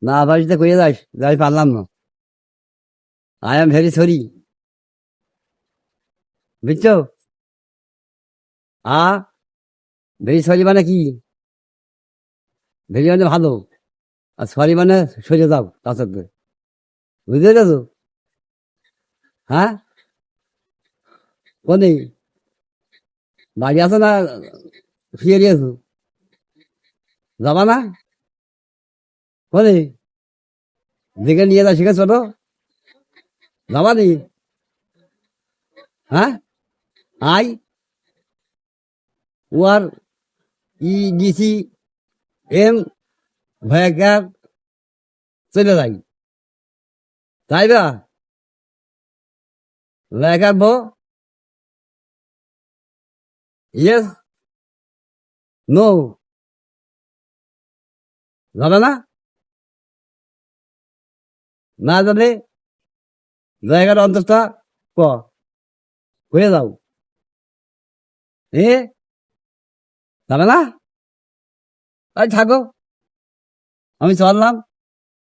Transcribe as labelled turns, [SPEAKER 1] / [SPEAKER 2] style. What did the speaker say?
[SPEAKER 1] না বাড়িতে কইয়ে যাস যাই পারলাম না। I am very sorry. বুঝছো? আ ভেরি সরি মানে কি? ভেরি মানে ভালো, আর সরি মানে সরে যাও তাতে। বুঝতে পেরেছো? হ্যাঁ, কোনে বাড়ি আছো না ফিরে গিয়েছো? যাবা না? কোনে দেখে নিয়ে যা শিখেছো তো? যাবা নি? হ্যাঁ, আই ওয়ার ইডিসি এম ভয়াকার চলে যাই, তাই না? ভয়াকার বো, ইয়েস, নো, যাবে না? না যাবে জায়গার অন্তস্থ ক হয়ে যাও। এ যাবে না? তাই থাকো, আমি চললাম।